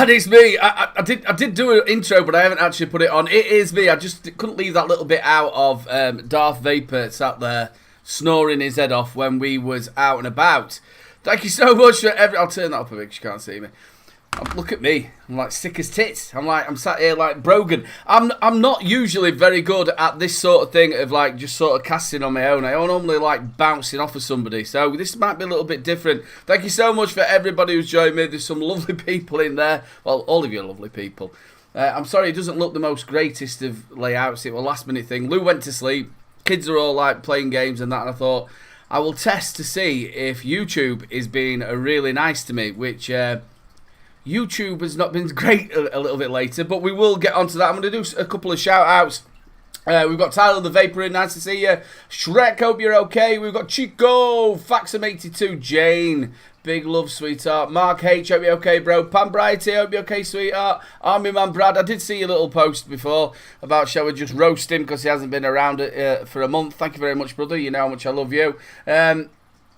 And it's me. I did do an intro, but I haven't actually put it on. It is me. I just couldn't leave that little bit out of Darth Vapor sat there snoring his head off when we was out and about. Thank you so much for I'll turn that up a bit because you can't see me. Look at me. I'm like sick as tits. I'm sat here like Brogan. I'm not usually very good at this sort of thing of like just sort of casting on my own. I normally like bouncing off of somebody. So this might be a little bit different. Thank you so much for everybody who's joined me. There's some lovely people in there. Well, all of you are lovely people. I'm sorry it doesn't look the most greatest of layouts. It was a last minute thing. Lou went to sleep. Kids are all like playing games and that. And I thought I will test to see if YouTube is being really nice to me, which... YouTube has not been great a little bit later, but we will get onto that. I'm going to do a couple of shout-outs. We've got Tyler the Vapor in, nice to see you. Shrek, hope you're okay. We've got Chico, Faxam82, Jane, big love, sweetheart. Mark H, hope you're okay, bro. Pam Brighty, hope you're okay, sweetheart. Army Man Brad, I did see your little post before about shall we just roast him because he hasn't been around for a month. Thank you very much, brother. You know how much I love you.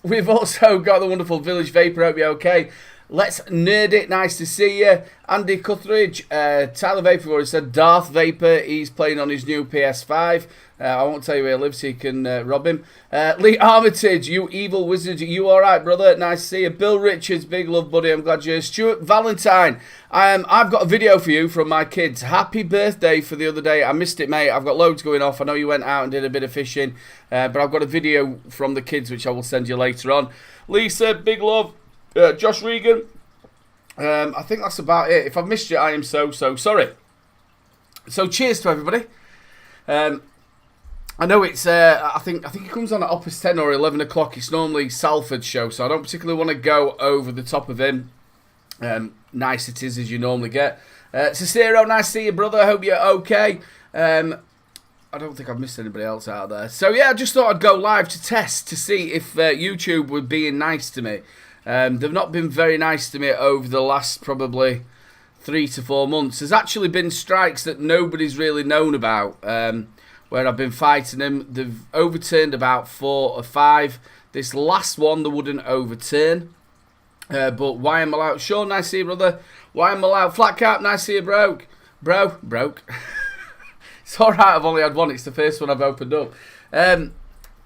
We've also got the wonderful Village Vapor, hope you're okay. Let's nerd it. Nice to see you. Andy Cuthridge. Tyler Vapor already said Darth Vapor. He's playing on his new PS5. I won't tell you where he lives so you can rob him. Lee Armitage. You evil wizard. You alright, brother? Nice to see you. Bill Richards. Big love, buddy. I'm glad you're here. Stuart Valentine. I've got a video for you from my kids. Happy birthday for the other day. I missed it, mate. I've got loads going off. I know you went out and did a bit of fishing. But I've got a video from the kids which I will send you later on. Lisa. Big love. Josh Regan, I think that's about it. If I've missed you, I am so sorry. So cheers to everybody. I know it's, I think it comes on at 10 or 11 o'clock. It's normally Salford's show, so I don't particularly want to go over the top of him. Niceties as you normally get. Cicero, nice to see you, brother. Hope you're okay. I don't think I've missed anybody else out there. So yeah, I just thought I'd go live to test to see if YouTube were being nice to me. They've not been very nice to me over the last probably 3 to 4 months. There's actually been strikes that nobody's really known about where I've been fighting them. They've overturned about 4 or 5. This last one they wouldn't overturn. But why am I allowed? Sean, nice to see you, brother. Why am I allowed? Flat cap, nice to see you, broke. Broke. It's alright, I've only had one. It's the first one I've opened up.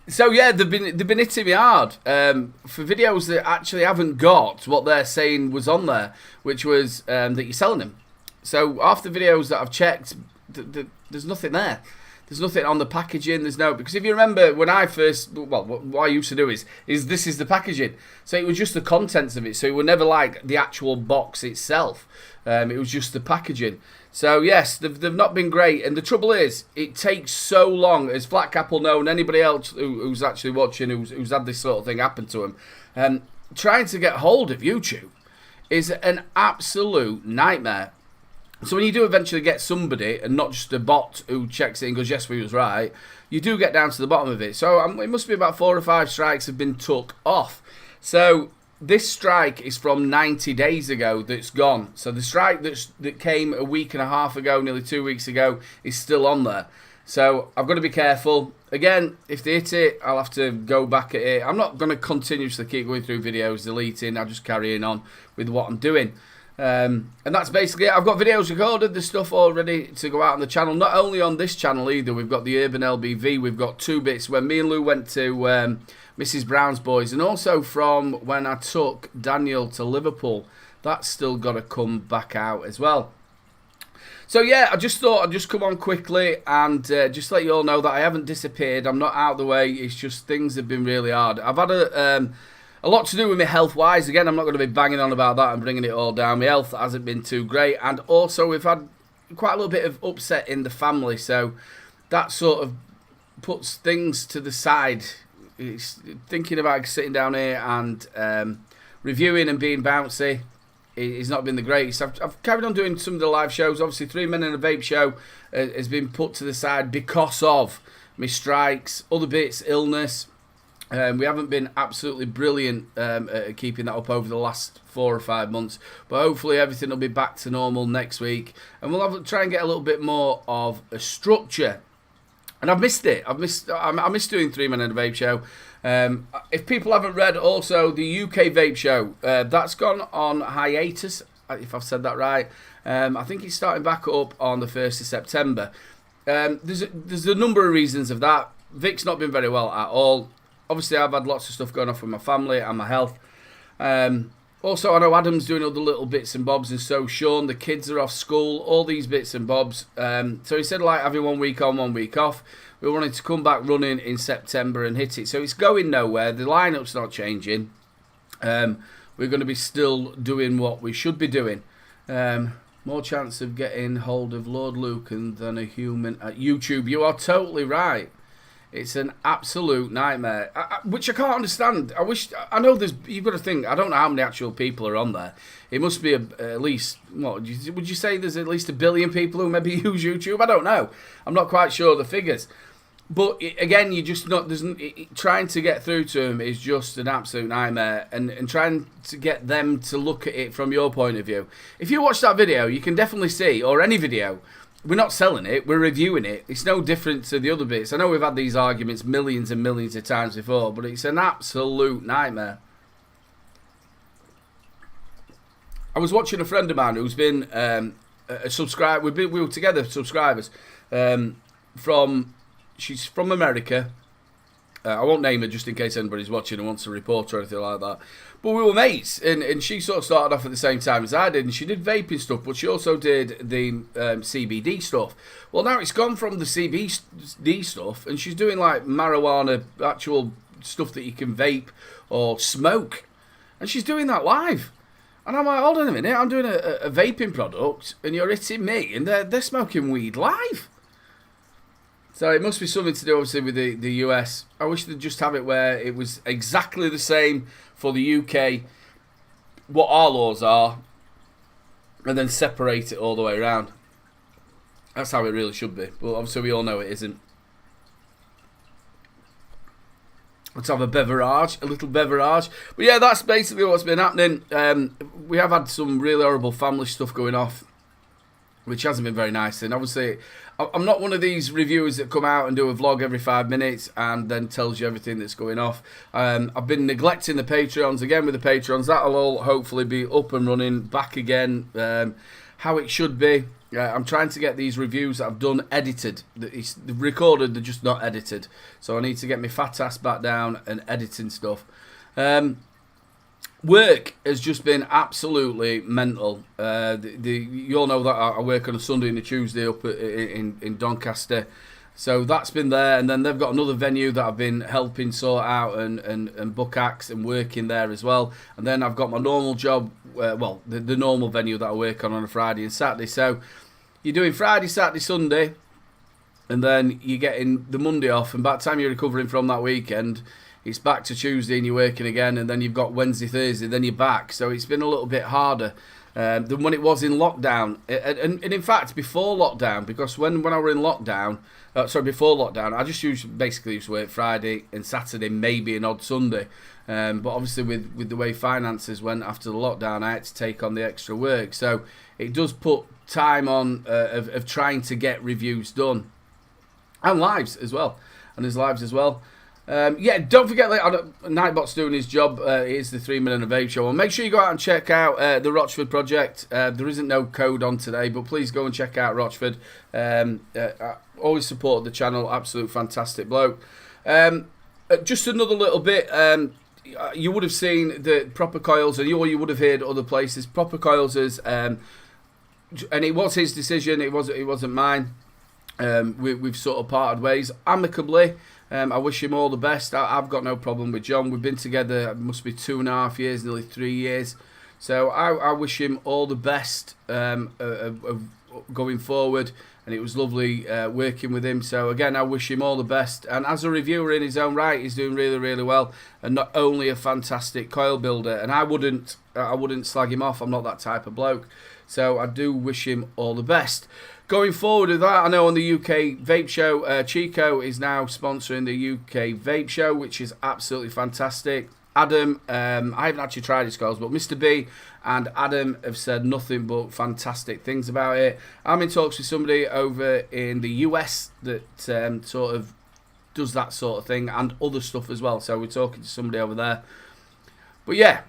So yeah, they've been hitting me hard for videos that actually haven't got what they're saying was on there, which was that you're selling them. So after videos that I've checked, there's nothing there. There's nothing on the packaging. There's no, because if you remember when I first, well, what I used to do is this is the packaging. So it was just the contents of it. So it was never like the actual box itself. It was just the packaging. So yes, they've not been great, and the trouble is, it takes so long, as Flat Cap will know, and anybody else who's actually watching, who's had this sort of thing happen to them, trying to get hold of YouTube is an absolute nightmare. So when you do eventually get somebody, and not just a bot who checks it and goes, yes, we was right, you do get down to the bottom of it. So it must be about 4 or 5 strikes have been took off. So this strike is from 90 days ago that's gone. So the strike that came a week and a half ago, nearly 2 weeks ago, is still on there. So I've got to be careful. Again, if they hit it, I'll have to go back at it. I'm not going to continuously keep going through videos, deleting. I'll just carry on with what I'm doing. And that's basically it. I've got videos recorded, there's stuff all ready to go out on the channel. Not only on this channel either, we've got the Urban LBV, we've got 2 bits when me and Lou went to Mrs. Brown's Boys, and also from when I took Daniel to Liverpool. That's still got to come back out as well. So yeah, I just thought I'd just come on quickly and just let you all know that I haven't disappeared. I'm not out of the way. It's just things have been really hard. I've had a lot to do with my health-wise. Again, I'm not going to be banging on about that and bringing it all down. My health hasn't been too great, and also we've had quite a little bit of upset in the family, so that sort of puts things to the side. It's thinking about sitting down here and reviewing and being bouncy. It's not been the greatest. I've carried on doing some of the live shows. Obviously, 3 Men and a Vape show has been put to the side because of my strikes, other bits, illness. We haven't been absolutely brilliant at keeping that up over the last 4 or 5 months, but hopefully everything will be back to normal next week, and we'll try and get a little bit more of a structure. And I've missed it. I missed doing 3 Men and a Vape show. If people haven't read, also the UK Vape show that's gone on hiatus. if I've said that right. I think it's starting back up on the 1st of September. There's a number of reasons of that. Vic's not been very well at all. Obviously, I've had lots of stuff going off with my family and my health. Also, I know Adam's doing other little bits and bobs, and so Sean, the kids are off school, all these bits and bobs. So instead of like having 1 week on, 1 week off, we wanted to come back running in September and hit it. So it's going nowhere. The lineup's not changing. We're going to be still doing what we should be doing. More chance of getting hold of Lord Lucan than a human at YouTube. You are totally right. It's an absolute nightmare, which I can't understand. I know you've got to think, I don't know how many actual people are on there. It must be at least, what, would you say there's at least 1 billion people who maybe use YouTube? I don't know. I'm not quite sure of the figures. But again, you're just not, trying to get through to them is just an absolute nightmare. And trying to get them to look at it from your point of view. If you watch that video, you can definitely see, or any video, we're not selling it, we're reviewing it. It's no different to the other bits. I know we've had these arguments millions and millions of times before, but it's an absolute nightmare. I was watching a friend of mine who's been a subscriber. We were together, subscribers. She's from America. I won't name her just in case anybody's watching and wants to report or anything like that. But we were mates, and she sort of started off at the same time as I did, and she did vaping stuff, but she also did the CBD stuff. Well, now it's gone from the CBD stuff, and she's doing like marijuana, actual stuff that you can vape or smoke, and she's doing that live. And I'm like, hold on a minute, I'm doing a vaping product, and you're hitting me, and they're smoking weed live. So it must be something to do, obviously, with the US. I wish they'd just have it where it was exactly the same for the UK, what our laws are, and then separate it all the way around. That's how it really should be. But obviously we all know it isn't. Let's have a little beverage. But yeah, that's basically what's been happening. We have had some really horrible family stuff going off, which hasn't been very nice. And obviously, I'm not one of these reviewers that come out and do a vlog every 5 minutes and then tells you everything that's going off. I've been neglecting the Patreons. Again, with the Patreons, that'll all hopefully be up and running back again, how it should be. I'm trying to get these reviews that I've done edited. They're recorded, they're just not edited. So I need to get my fat ass back down and editing stuff. Work has just been absolutely mental. You all know that I work on a Sunday and a Tuesday up in Doncaster. So that's been there, and then they've got another venue that I've been helping sort out and book acts and working there as well. And then I've got my normal job, the normal venue that I work on a Friday and Saturday. So you're doing Friday, Saturday, Sunday, and then you're getting the Monday off, and by the time you're recovering from that weekend, it's back to Tuesday and you're working again, and then you've got Wednesday, Thursday, then you're back. So it's been a little bit harder than when it was in lockdown. And in fact, before lockdown, because when I were in lockdown, before lockdown, I just used to work Friday and Saturday, maybe an odd Sunday. But obviously with the way finances went after the lockdown, I had to take on the extra work. So it does put time on of trying to get reviews done. And lives as well. And there's lives as well. Don't forget Nightbot's doing his job. It is the 3 Minute Vape Show. And make sure you go out and check out the Rochford project. There isn't no code on today, but please go and check out Rochford. I always support the channel. Absolute fantastic bloke. Just another little bit. You would have seen the Proper Coils, or you would have heard other places. Proper Coils is, and it was his decision. It wasn't mine. We've sort of parted ways amicably. I wish him all the best. I've got no problem with John. We've been together, it must be 2.5 years, nearly 3 years. So I wish him all the best of going forward. And it was lovely working with him. So again, I wish him all the best. And as a reviewer in his own right, he's doing really, really well. And not only a fantastic coil builder. And I wouldn't slag him off. I'm not that type of bloke. So I do wish him all the best. Going forward with that, I know on the UK Vape Show, Chico is now sponsoring the UK Vape Show, which is absolutely fantastic. Adam, I haven't actually tried his coils, but Mr. B and Adam have said nothing but fantastic things about it. I'm in talks with somebody over in the US that sort of does that sort of thing and other stuff as well. So we're talking to somebody over there. But yeah,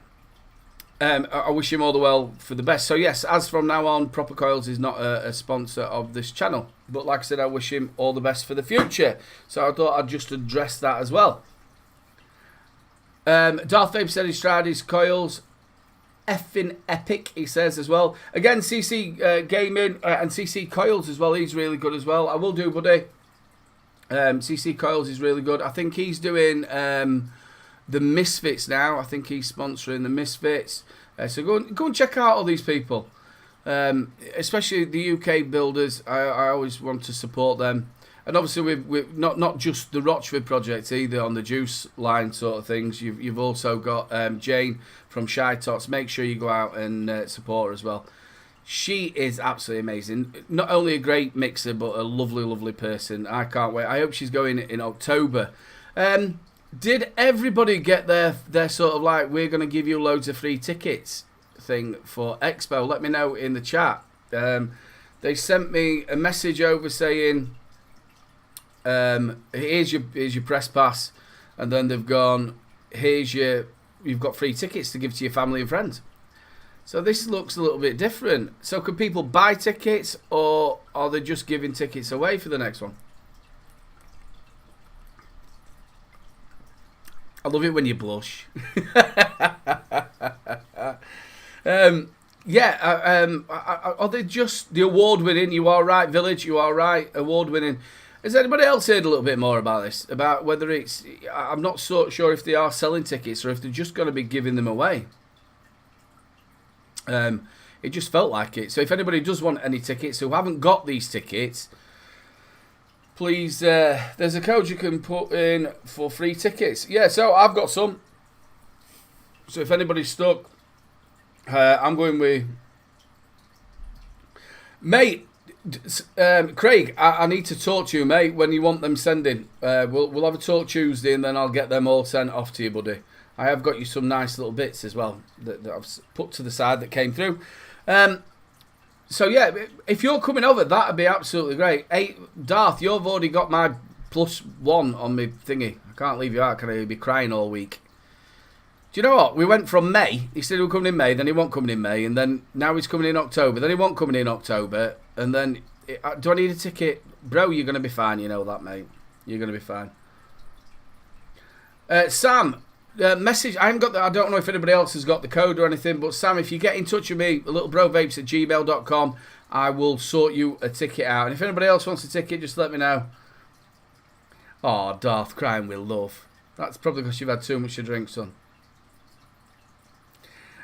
I wish him all the well for the best. So yes, as from now on, Proper Coils is not a sponsor of this channel. But like I said, I wish him all the best for the future. So I thought I'd just address that as well. Darth Vape said he tried his coils. Effing epic, he says as well. Again, CC Gaming and CC Coils as well. He's really good as well. I will do, buddy. CC Coils is really good. I think he's doing the Misfits now. I think he's sponsoring the Misfits. So go and check out all these people. Especially the UK builders. I always want to support them. And obviously we've not just the Rochford project either on the juice line sort of things. You've also got Jane from Shy Tots. Make sure you go out and support her as well. She is absolutely amazing. Not only a great mixer, but a lovely, lovely person. I can't wait. I hope she's going in October. Did everybody get their sort of like, we're going to give you loads of free tickets thing for Expo? Let me know in the chat. They sent me a message over saying, here's your press pass, and then they've gone, you've got free tickets to give to your family and friends. So this looks a little bit different. So can people buy tickets, or are they just giving tickets away for the next one? I love it when you blush. Are they just the award-winning? You are right, Village. You are right, award-winning. Has anybody else heard a little bit more about this? About whether it's... I'm not so sure if they are selling tickets or if they're just going to be giving them away. It just felt like it. So if anybody does want any tickets who haven't got these tickets, please, there's a code you can put in for free tickets. Yeah, so I've got some. So if anybody's stuck, I'm going with... Mate, Craig, I need to talk to you, mate, when you want them sending. We'll have a talk Tuesday, and then I'll get them all sent off to you, buddy. I have got you some nice little bits as well that I've put to the side that came through. So yeah, if you're coming over, that'd be absolutely great. Hey, Darth, you've already got my +1 on my thingy. I can't leave you out, can I? You'll be crying all week. Do you know what? We went from May. He said he was coming in May, then he wasn't coming in May, and then now he's coming in October, then he wasn't coming in October, and then... Do I need a ticket? Bro, you're going to be fine, you know that, mate. You're going to be fine. Sam, message... I don't know if anybody else has got the code or anything, but Sam, if you get in touch with me, littlebrovapes@gmail.com, I will sort you a ticket out. And if anybody else wants a ticket, just let me know. Oh, Darth, crying with love. That's probably because you've had too much to drink, son.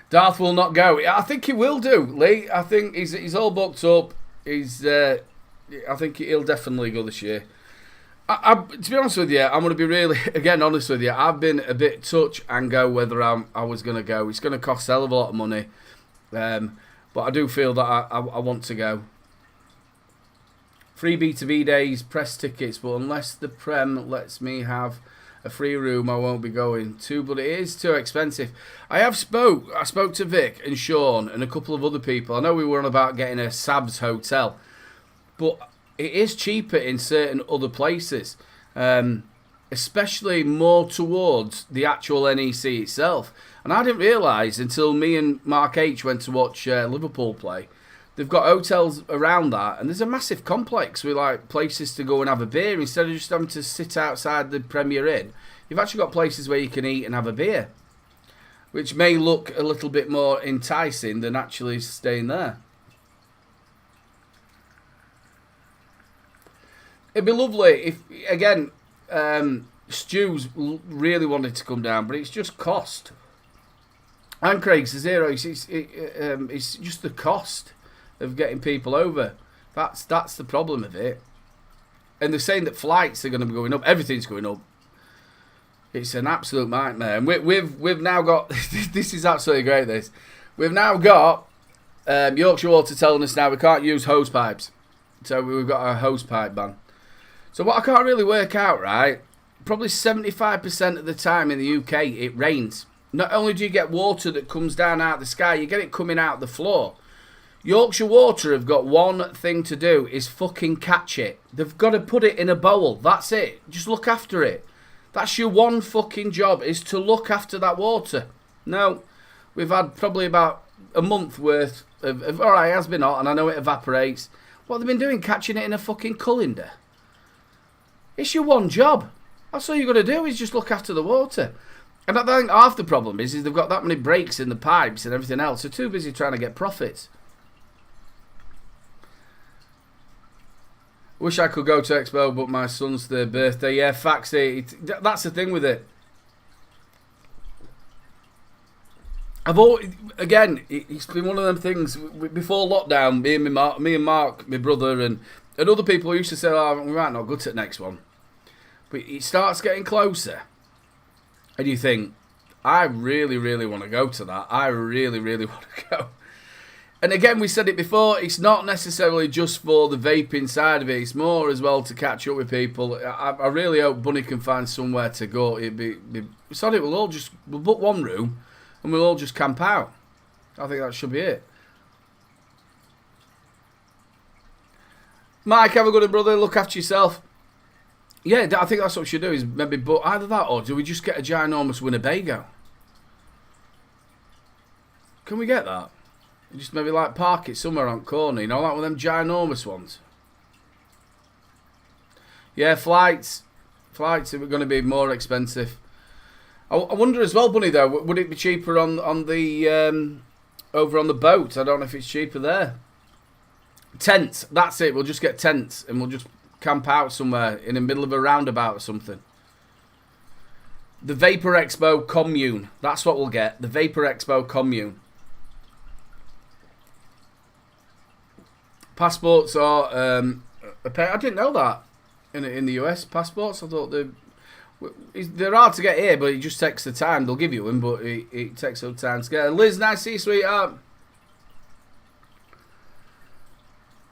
Darth will not go. I think he will do, Lee. I think he's all booked up. I think he'll definitely go this year. To be honest with you, I'm going to be really, again, honest with you. I've been a bit touch and go whether I was going to go. It's going to cost a hell of a lot of money. But I do feel that I want to go. Free B2B days, press tickets, but unless the Prem lets me have a free room, I won't be going to, but it is too expensive. I spoke to Vic and Sean and a couple of other people. I know we were on about getting a Sabs hotel, but it is cheaper in certain other places, especially more towards the actual NEC itself. And I didn't realise until me and Mark H went to watch Liverpool play. They've got hotels around that, and there's a massive complex with like places to go and have a beer instead of just having to sit outside the Premier Inn. You've actually got places where you can eat and have a beer, which may look a little bit more enticing than actually staying there. It'd be lovely if, again, Stu's really wanted to come down, but it's just cost. And Craig's a zero. It's just the cost of getting people over. That's the problem of it. And they're saying that flights are going to be going up. Everything's going up. It's an absolute nightmare. And we've now got... This is absolutely great, this. We've now got Yorkshire Water telling us now we can't use hose pipes. So we've got a hose pipe ban. So what I can't really work out, right, probably 75% of the time in the UK it rains. Not only do you get water that comes down out of the sky, you get it coming out the floor. Yorkshire Water have got one thing to do, is fucking catch it. They've got to put it in a bowl. That's it. Just look after it. That's your one fucking job, is to look after that water. No, we've had probably about a month worth of all right, it has been hot, and I know it evaporates. What have they been doing? Catching it in a fucking colander? It's your one job. That's all you've got to do is just look after the water. And I think half the problem is they've got that many breaks in the pipes and everything else. They're too busy trying to get profits. Wish I could go to Expo, but my son's third birthday. Yeah, facts. That's the thing with it. I've always, again, it's been one of them things. Before lockdown, me and Mark, my brother, and other people used to say, "Oh, we might not go to the next one." But it starts getting closer, and you think, "I really, really want to go to that. I really, really want to go." And again, we said it before, it's not necessarily just for the vaping side of it. It's more as well to catch up with people. I really hope Bunny can find somewhere to go. Sorry, we'll book one room and we'll all just camp out. I think that should be it. Mike, have a good one, brother. Look after yourself. Yeah, I think that's what we should do, is maybe book either that, or do we just get a ginormous Winnebago? Can we get that? Just maybe like park it somewhere on corner, you know, like one of them ginormous ones. Yeah, flights are going to be more expensive. I wonder as well, Bunny, though, would it be cheaper on the over on the boat? I don't know if it's cheaper there. Tents, that's it. We'll just get tents and we'll just camp out somewhere in the middle of a roundabout or something. The Vapor Expo commune. That's what we'll get. The Vapor Expo commune. Passports are I didn't know that in the US. Passports, I thought they're hard to get here, but it just takes the time. They'll give you them, but it takes some time to get. Liz, nice to see you, sweetheart.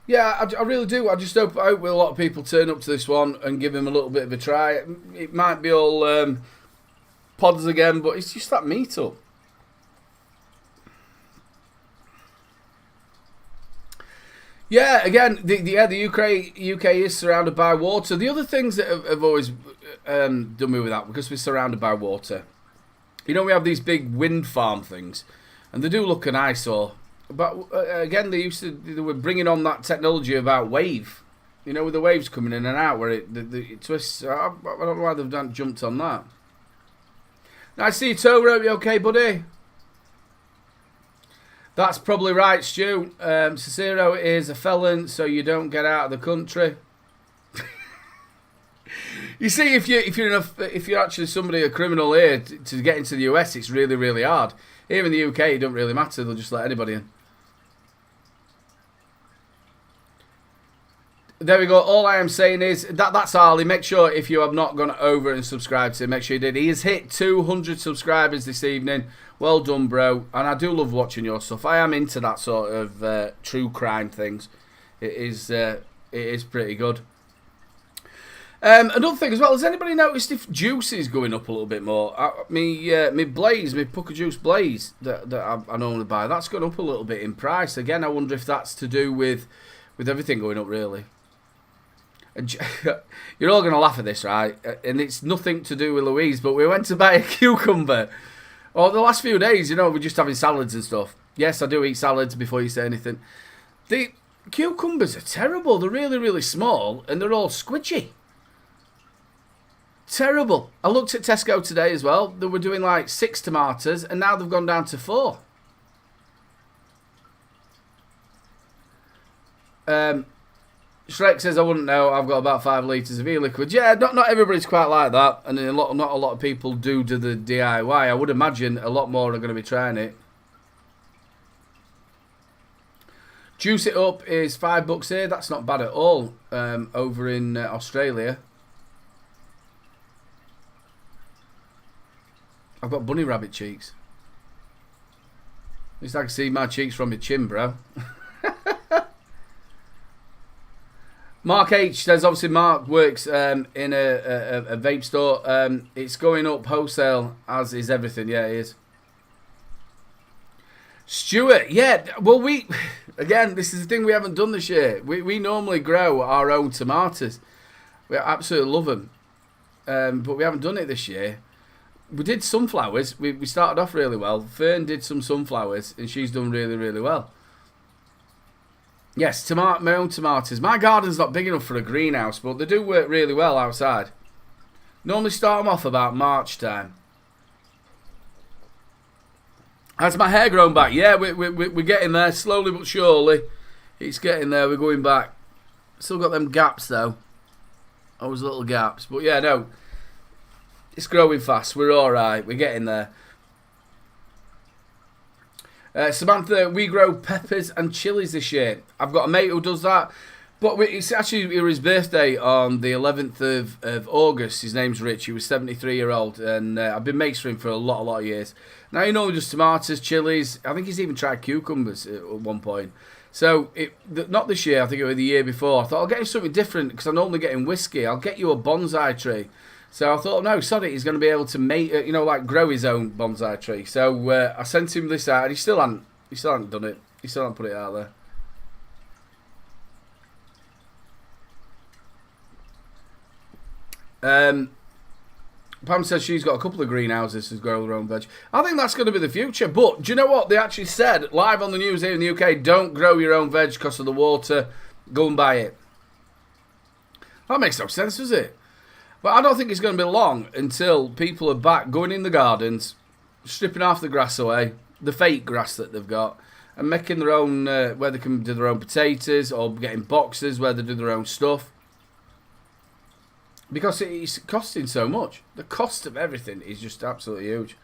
Yeah, I really do. I just hope a lot of people turn up to this one and give him a little bit of a try. It might be all pods again, but it's just that meet-up. Yeah, again, the UK is surrounded by water. The other things that have always done me with that, because we're surrounded by water, you know, we have these big wind farm things, and they do look an eyesore. But again, they were bringing on that technology about wave, you know, with the waves coming in and out, where it twists. I don't know why they've jumped on that. Nice to see you, Toro. You okay, buddy? That's probably right, Stu. Cicero is a felon, so you don't get out of the country. You see, if you're actually somebody, a criminal here, to get into the US, it's really, really hard. Here in the UK, it don't really matter. They'll just let anybody in. There we go. All I am saying is that's Harley. Make sure, if you have not gone over and subscribed to him, make sure you did. He has hit 200 subscribers this evening. Well done, bro. And I do love watching your stuff. I am into that sort of true crime things. It is pretty good. Another thing as well, has anybody noticed if juice is going up a little bit more? Me Blaze, me Pucker Juice Blaze that I normally buy, that's gone up a little bit in price. Again, I wonder if that's to do with everything going up, really. You're all going to laugh at this, right? And it's nothing to do with Louise, but we went to buy a cucumber. Oh, the last few days, you know, we're just having salads and stuff. Yes, I do eat salads before you say anything. The cucumbers are terrible. They're really, really small, and they're all squidgy. Terrible. I looked at Tesco today as well. They were doing like 6 tomatoes, and now they've gone down to 4. Shrek says, I wouldn't know. I've got about 5 litres of e-liquid. Yeah, not everybody's quite like that. And not a lot of people do the DIY. I would imagine a lot more are going to be trying it. Juice It Up is $5 here. That's not bad at all over in Australia. I've got bunny rabbit cheeks. At least I can see my cheeks from my chin, bro. Mark H says, obviously Mark works in a vape store. It's going up wholesale, as is everything. Yeah, it is. Stuart, yeah. Well, again, this is the thing we haven't done this year. We normally grow our own tomatoes. We absolutely love them. But we haven't done it this year. we did sunflowers. We started off really well. Fern did some sunflowers, and she's done really, really well. Yes, my own tomatoes. My garden's not big enough for a greenhouse, but they do work really well outside. Normally start them off about March time. Has my hair grown back? Yeah, we're getting there, slowly but surely. It's getting there, we're going back. Still got them gaps though. Those little gaps. But yeah, no. It's growing fast. We're alright. We're getting there. Samantha, we grow peppers and chilies this year. I've got a mate who does that. But it's actually his birthday on the 11th of August. His name's Rich. He was 73-year-old. And I've been mates for him for a lot of years. Now, you know, just tomatoes, chilies. I think he's even tried cucumbers at one point. So, not this year. I think it was the year before. I thought, I'll get him something different because I'm normally getting whiskey. I'll get you a bonsai tree. So I thought, no, sorry, he's going to be able to make, grow his own bonsai tree. So I sent him this out, and he still hadn't done it. He still hasn't put it out there. Pam says she's got a couple of greenhouses to grow their own veg. I think that's going to be the future. But do you know what? They actually said, live on the news here in the UK, don't grow your own veg because of the water. Go and buy it. That makes no sense, does it? But I don't think it's going to be long until people are back going in the gardens, stripping half the grass away, the fake grass that they've got, and making their own, where they can do their own potatoes or getting boxes where they do their own stuff. Because it's costing so much. The cost of everything is just absolutely huge.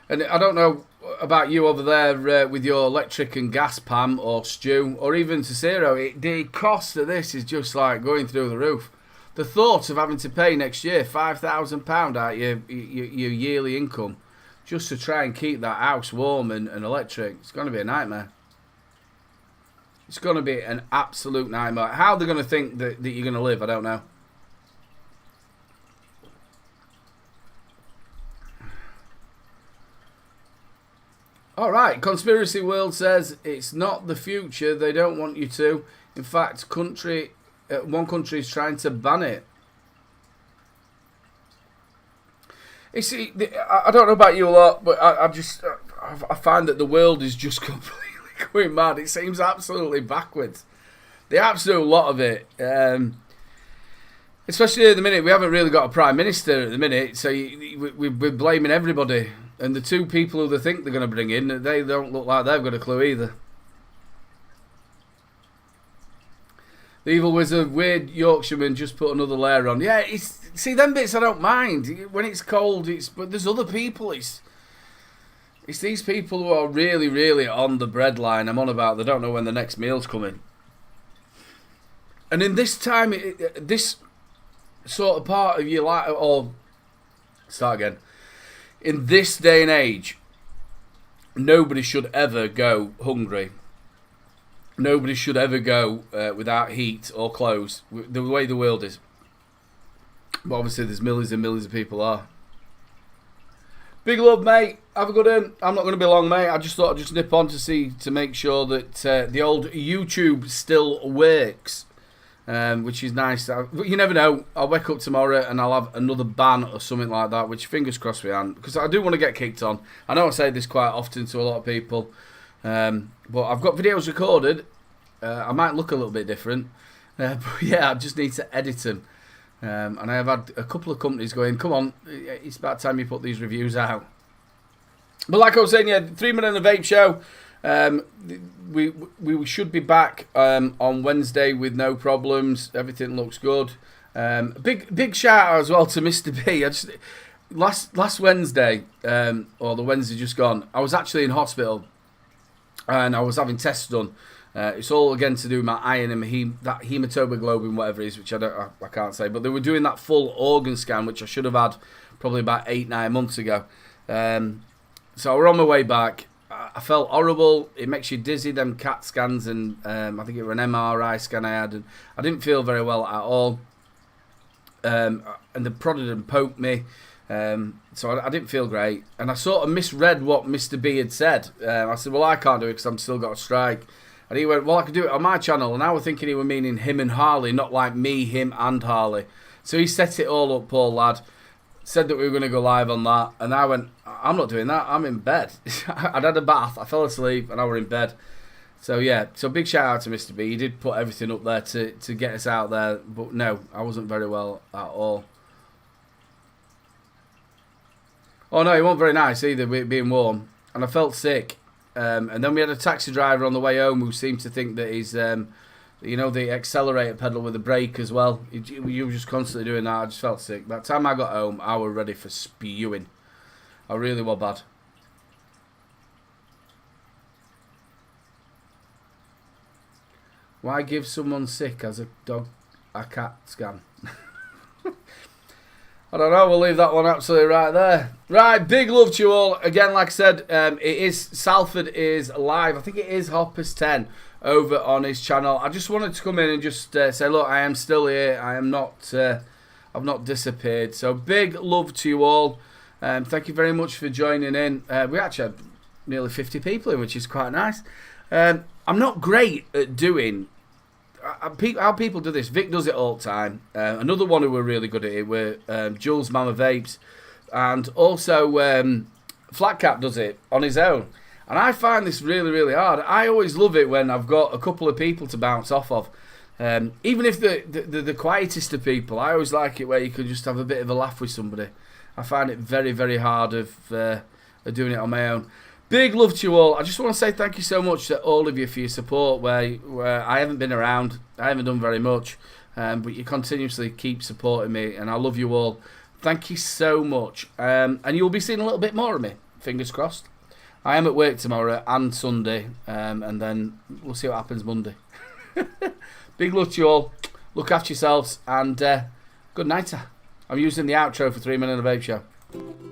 And I don't know about you over there with your electric and gas, Pam, or Stu, or even Cicero. The cost of this is just like going through the roof. The thought of having to pay next year £5,000 out your yearly income just to try and keep that house warm and electric, it's going to be a nightmare. It's going to be an absolute nightmare. How they're going to think that you're going to live, I don't know. All right, Conspiracy World says it's not the future. They don't want you to. In fact, one country is trying to ban it. You see, I don't know about you a lot, but I find that the world is just completely going mad. It seems absolutely backwards. The absolute lot of it. Especially at the minute, we haven't really got a prime minister at the minute, so we're blaming everybody. And the two people who they think they're going to bring in, they don't look like they've got a clue either. The Evil Wizard, weird Yorkshireman, just put another layer on. Yeah, see, them bits I don't mind. When it's cold, but there's other people. It's these people who are really, really on the breadline I'm on about. They don't know when the next meal's coming. And in this time, this sort of part of your life, or start again. In this day and age, nobody should ever go hungry. Nobody should ever go without heat or clothes, the way the world is. But obviously there's millions and millions of people are. Big love, mate. Have a good one. I'm not going to be long, mate. I just thought I'd just nip on to make sure that the old YouTube still works, which is nice. You never know. I'll wake up tomorrow and I'll have another ban or something like that, which fingers crossed we aren't, because I do want to get kicked on. I know I say this quite often to a lot of people. But I've got videos recorded. I might look a little bit different. But yeah, I just need to edit them. And I have had a couple of companies going, come on, it's about time you put these reviews out. But like I was saying, yeah, 3 Men and a Vape show. We should be back on Wednesday with no problems. Everything looks good. Big shout out as well to Mr. B. Last Wednesday, or the Wednesday just gone, I was actually in hospital. And I was having tests done. It's all again to do with my iron and that hematoglobin, whatever it is, which I can't say. But they were doing that full organ scan, which I should have had probably about 8-9 months ago. So we're on my way back. I felt horrible. It makes you dizzy, them CAT scans, and I think it was an MRI scan I had, and I didn't feel very well at all. And they prodded and poked me. So I didn't feel great, and I sort of misread what Mr. B had said. I said, well, I can't do it because I'm still got a strike. And he went, well, I could do it on my channel. And I was thinking he was meaning him and Harley, not like me, him and Harley. So he set it all up, poor lad. said that we were going to go live on that, and I went, I'm not doing that, I'm in bed. I'd had a bath, I fell asleep, and I were in bed. So yeah, so big shout out to Mr. B. He did put everything up there to get us out there, but no, I wasn't very well at all. Oh no, it wasn't very nice either, with it being warm, and I felt sick. And then we had a taxi driver on the way home who seemed to think that he's, you know, the accelerator pedal with the brake as well. You were just constantly doing that. I just felt sick. By the time I got home, I was ready for spewing. I really was bad. Why give someone sick as a dog a CAT scan? I don't know, we'll leave that one absolutely right there. Right, big love to you all. Again, like I said, it is Salford is live. I think it is 10:30 over on his channel. I just wanted to come in and just say, look, I am still here. I am not, I've not disappeared. So big love to you all. Thank you very much for joining in. We actually had nearly 50 people in, which is quite nice. I'm not great at doing how people do this. Vic does it all the time. Another one who were really good at it were Jules Mama Vapes, and also Flatcap does it on his own. And I find this really, really hard. I always love it when I've got a couple of people to bounce off of. Even if the quietest of people, I always like it where you can just have a bit of a laugh with somebody. I find it very, very hard of doing it on my own. Big love to you all. I just want to say thank you so much to all of you for your support where I haven't been around. I haven't done very much. But you continuously keep supporting me, and I love you all. Thank you so much. And you'll be seeing a little bit more of me. Fingers crossed. I am at work tomorrow and Sunday. And then we'll see what happens Monday. Big love to you all. Look after yourselves. And good night. I'm using the outro for 3 Men in a Vape Show.